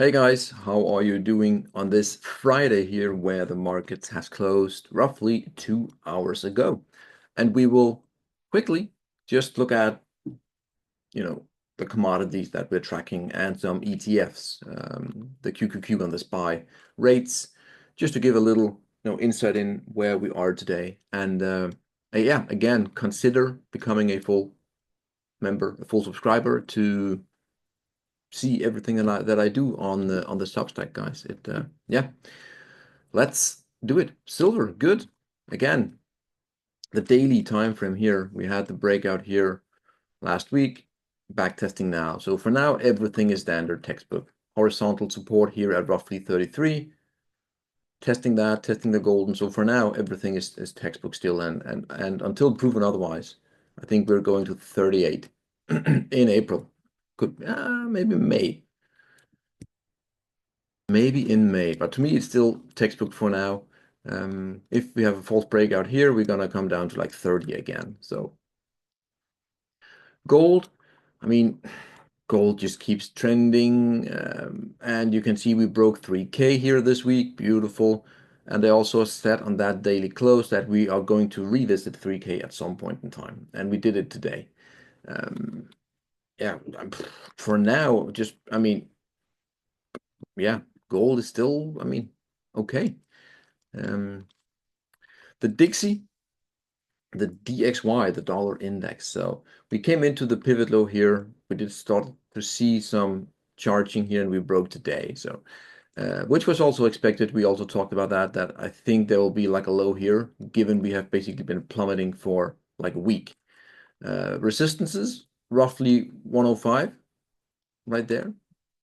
Hey guys, how are you doing on this Friday here where the market has closed roughly 2 hours ago? And we will quickly just look at, the commodities that we're tracking and some ETFs, the QQQ on the SPY rates, just to give a little, insight in where we are today. And yeah, again, consider becoming a full member, a full subscriber to see everything that I do on the SOXX, guys. Yeah, let's do it. Silver, good. Again, the daily time frame here. We had the breakout here last week. Back testing now. So for now, everything is standard textbook. Horizontal support here at roughly 33. Testing that, testing the golden. So for now, everything is textbook still, and until proven otherwise, I think we're going to 38 in April. Could maybe May. Maybe in May, but to me it's still textbook for now. If we have a false breakout here, we're gonna come down to like 30 again. So gold, I mean, gold just keeps trending, and you can see we broke 3K here this week. Beautiful. And I also said on that daily close that we are going to revisit 3K at some point in time, and we did it today. Yeah, for now, yeah, gold is still, okay. Um, the Dixie, the DXY, the dollar index. So we came into the pivot low here. We did start to see some charging here, and we broke today. So, which was also expected. We also talked about that I think there will be like a low here, given we have basically been plummeting for like a week. Resistances, roughly 105 right there.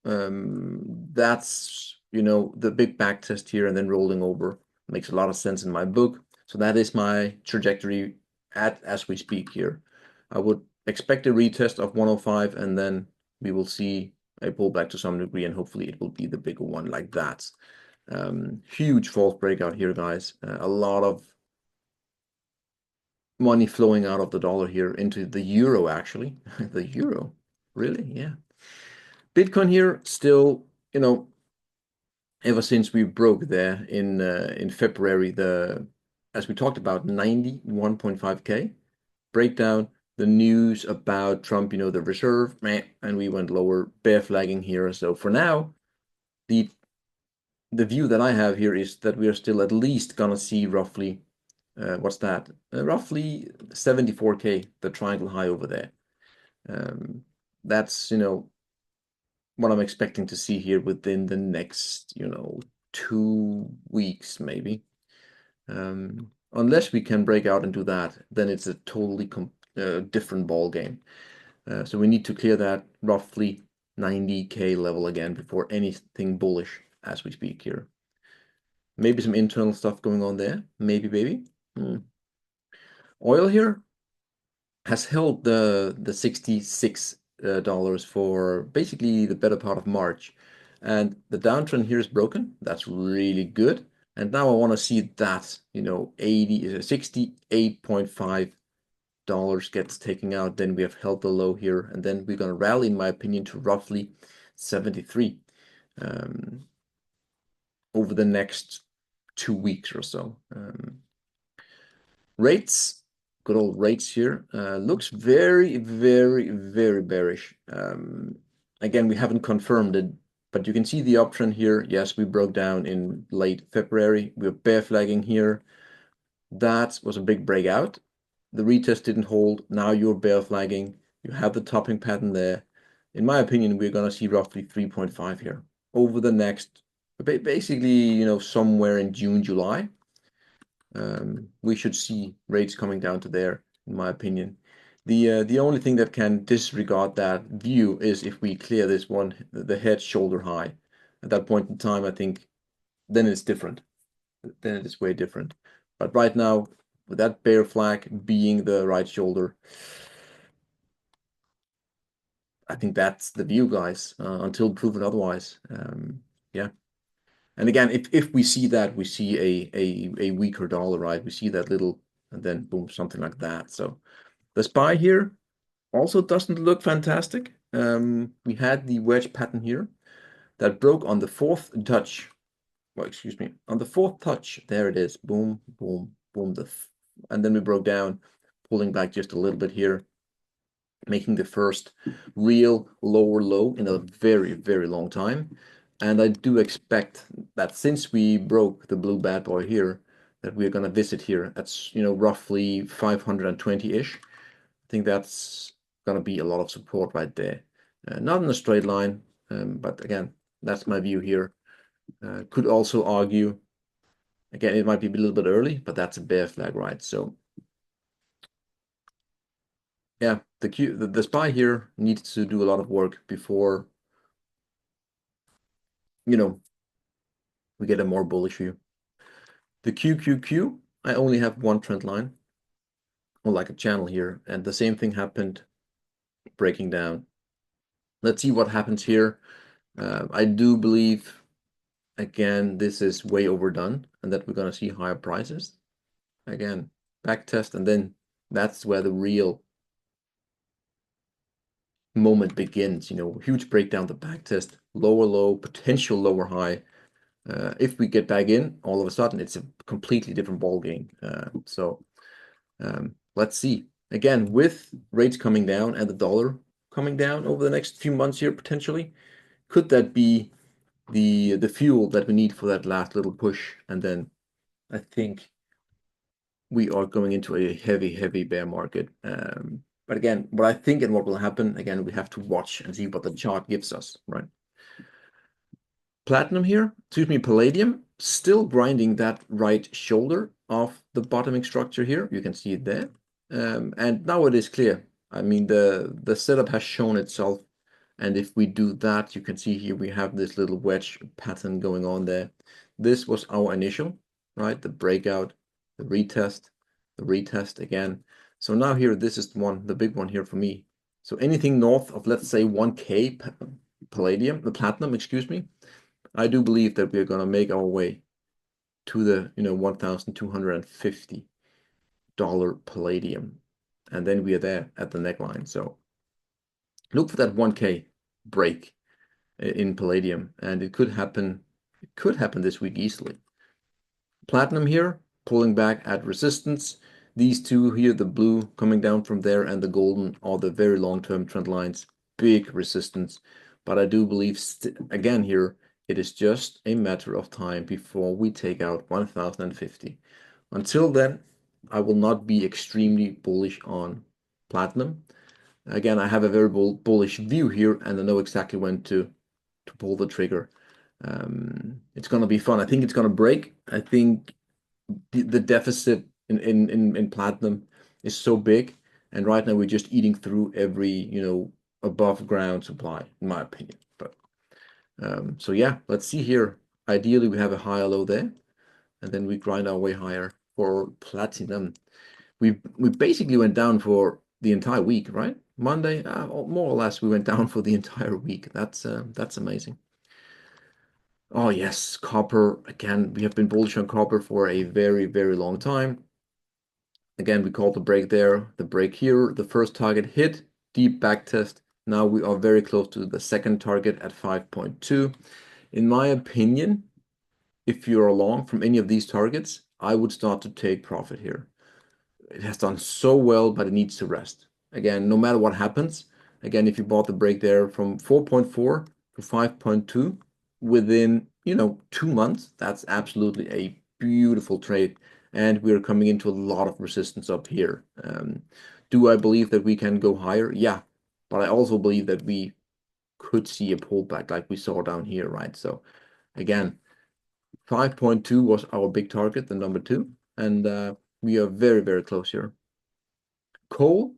That's, the big back test here and then rolling over. Makes a lot of sense in my book. So that is my trajectory as we speak here. I would expect a retest of 105, and then we will see a pullback to some degree, and hopefully it will be the bigger one like that. Huge false breakout here, guys. A lot of money flowing out of the dollar here into the euro, actually. The euro, really? Yeah. Bitcoin here still, ever since we broke there in February, as we talked about, 91.5K breakdown, the news about Trump, the reserve, and we went lower, bear flagging here. So for now, the view that I have here is that we are still at least gonna see roughly, what's that? Roughly 74K, the triangle high over there. That's, what I'm expecting to see here within the next, 2 weeks, maybe. Unless we can break out and do that, then it's a totally different ball game. So we need to clear that roughly 90K level again before anything bullish as we speak here. Maybe some internal stuff going on there. Maybe, baby. Oil here has held the $66 for basically the better part of March. And the downtrend here is broken. That's really good. And now I want to see that, 68.5 gets taken out. Then we have held the low here. And then we're going to rally, in my opinion, to roughly 73 over the next 2 weeks or so. Rates, good old rates here, looks very, very, very bearish. Again, we haven't confirmed it, but you can see the uptrend here. Yes, we broke down in late February. We're bear flagging here. That was a big breakout. The retest didn't hold. Now you're bear flagging. You have the topping pattern there. In my opinion, we're going to see roughly 3.5 here over the next, basically, somewhere in June, July. We should see rates coming down to there, in my opinion. The only thing that can disregard that view is if we clear this one, the head shoulder high. At that point in time, I think then it's different. Then it is way different. But right now, with that bear flag being the right shoulder, I think that's the view, guys, until proven otherwise. Yeah. And again, if we see that, we see a weaker dollar, right? We see that little, and then boom, something like that. So the SPY here also doesn't look fantastic. We had the wedge pattern here, that broke on the fourth touch. Well, excuse me, on the fourth touch. There it is. Boom, boom, boom. And then we broke down, pulling back just a little bit here, making the first real lower low in a very, very long time. And I do expect that since we broke the blue bad boy here, that we're going to visit here at, roughly 520-ish. I think that's going to be a lot of support right there. Not in a straight line, but again, that's my view here. Could also argue, again, it might be a little bit early, but that's a bear flag, right? So yeah, the SPY here needs to do a lot of work before, we get a more bullish view. The QQQ, I only have one trend line, or like a channel here, and the same thing happened breaking down. Let's see what happens here. I do believe, again, this is way overdone and that we're going to see higher prices. Again, back test, and then that's where the real moment begins. Huge breakdown, the back test, lower low, potential lower high. If we get back in, all of a sudden, it's a completely different ball game. So let's see. Again, with rates coming down and the dollar coming down over the next few months here, potentially, could that be the fuel that we need for that last little push? And then I think we are going into a heavy bear market. But again, what I think and what will happen, again, we have to watch and see what the chart gives us, right? Platinum here, palladium, still grinding that right shoulder of the bottoming structure here. You can see it there. And now it is clear. I mean, the setup has shown itself. And if we do that, you can see here we have this little wedge pattern going on there. This was our initial, right? The breakout, the retest again. So now here, this is the big one here for me. So anything north of, let's say, 1K platinum, excuse me, I do believe that we're going to make our way to the, $1,250 palladium. And then we are there at the neckline. So look for that 1K break in palladium, and it could happen this week easily. Platinum here, pulling back at resistance. These two here, the blue coming down from there and the golden, are the very long-term trend lines, big resistance. But I do believe, again here, it is just a matter of time before we take out 1,050. Until then, I will not be extremely bullish on platinum. Again, I have a very bullish view here, and I know exactly when to pull the trigger. It's going to be fun. I think it's going to break. I think the deficit in platinum is so big, and right now we're just eating through every above ground supply, in my opinion. But so yeah, let's see here. Ideally, we have a higher low there, and then we grind our way higher for platinum. We basically went down for the entire week, right? Monday, more or less, we went down for the entire week. That's amazing. Oh yes, copper. Again, we have been bullish on copper for a very, very long time. Again, we called the break there, the break here, the first target hit, deep back test. Now we are very close to the second target at 5.2. In my opinion, if you're long from any of these targets, I would start to take profit here. It has done so well, but it needs to rest. Again, no matter what happens, again, if you bought the break there from 4.4 to 5.2 within, 2 months, that's absolutely a beautiful trade. And we're coming into a lot of resistance up here. Do I believe that we can go higher? Yeah, but I also believe that we could see a pullback like we saw down here, right? So again, 5.2 was our big target, the number 2, and we are very, very close here. Coal,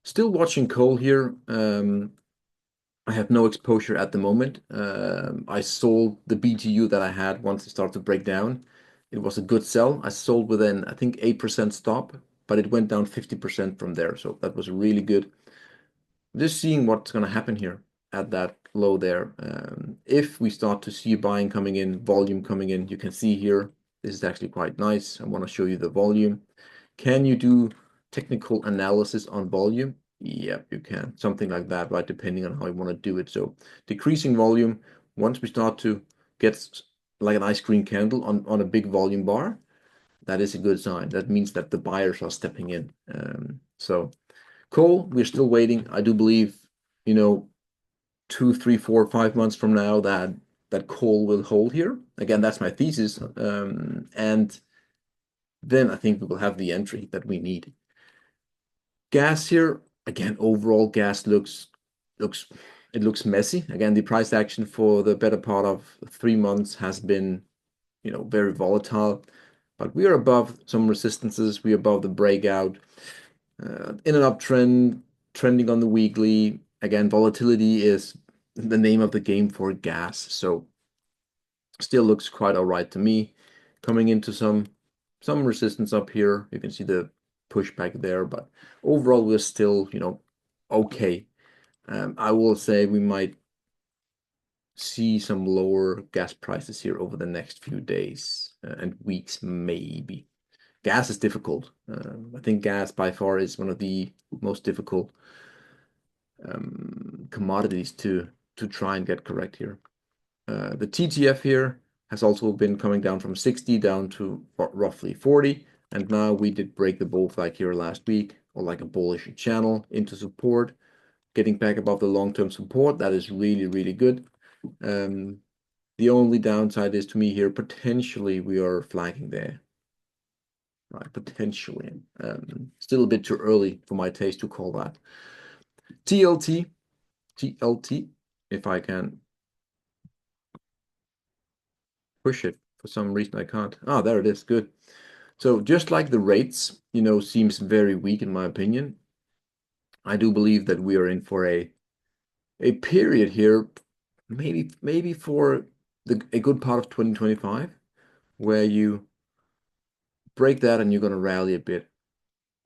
still watching coal here. I have no exposure at the moment. I sold the BTU that I had once it started to break down. It was a good sell. I sold within, I think, 8% stop, but it went down 50% from there. So that was really good. Just seeing what's going to happen here at that low there. If we start to see buying coming in, volume coming in, you can see here, this is actually quite nice. I want to show you the volume. Can you do technical analysis on volume? Yep, you can. Something like that, right? Depending on how you want to do it. So decreasing volume once we start to get like an ice cream candle on a big volume bar, that is a good sign. That means that the buyers are stepping in. So coal, we're still waiting. I do believe, 2, 3, 4, 5 months from now that coal will hold here. Again, that's my thesis. And then I think we will have the entry that we need. Gas here, again, overall gas looks messy. Again, the price action for the better part of 3 months has been, very volatile. But we are above some resistances. We're above the breakout. In an uptrend, trending on the weekly. Again, volatility is the name of the game for gas. So still looks quite all right to me. Coming into some resistance up here. You can see the pushback there, but overall we're still, okay. I will say we might see some lower gas prices here over the next few days and weeks, maybe. Gas is difficult. I think gas by far is one of the most difficult commodities to try and get correct here. The TTF here has also been coming down from 60 down to roughly 40, and now we did break the bull flag here last week, or like a bullish channel into support, getting back above the long-term support. That is really, really good. The only downside is to me here, potentially we are flagging there. Right, potentially. Still a bit too early for my taste to call that. TLT, if I can push it. For some reason I can't. Ah, there it is. Good. So just like the rates, seems very weak in my opinion. I do believe that we are in for a period here, maybe for a good part of 2025, where you break that and you're going to rally a bit.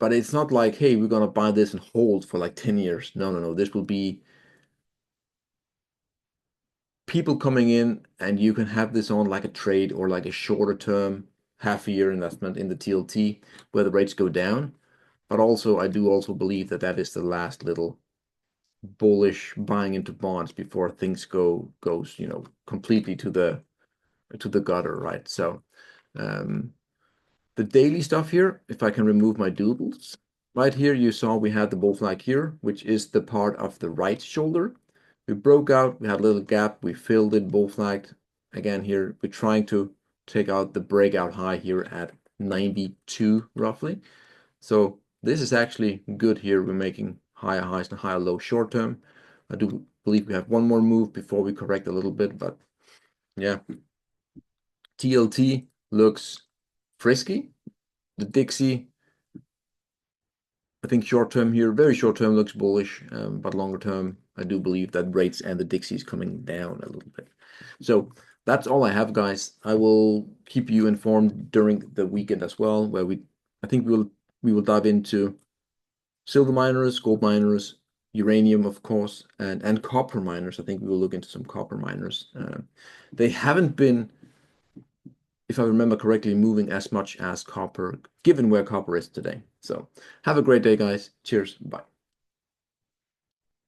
But it's not like, hey, we're going to buy this and hold for like 10 years. No, no, no. This will be people coming in, and you can have this on like a trade or like a shorter term half a year investment in the TLT where the rates go down. But also, I do also believe that that is the last little bullish buying into bonds before things goes completely to the gutter, right? So the daily stuff here, if I can remove my doodles, right here you saw we had the bull flag here, which is the part of the right shoulder. We broke out, we had a little gap, we filled it, bull flagged. Again here, we're trying to take out the breakout high here at 92 roughly. So this is actually good here. We're making higher highs and higher lows short term. I do believe we have one more move before we correct a little bit, but yeah. TLT looks frisky. The Dixie, I think short term here, very short term looks bullish, but longer term, I do believe that rates and the Dixie is coming down a little bit. So that's all I have, guys. I will keep you informed during the weekend as well, where I think we will dive into silver miners, gold miners, uranium, of course, and copper miners. I think we will look into some copper miners. They haven't been, if I remember correctly, moving as much as copper, given where copper is today. So have a great day, guys. Cheers. Bye.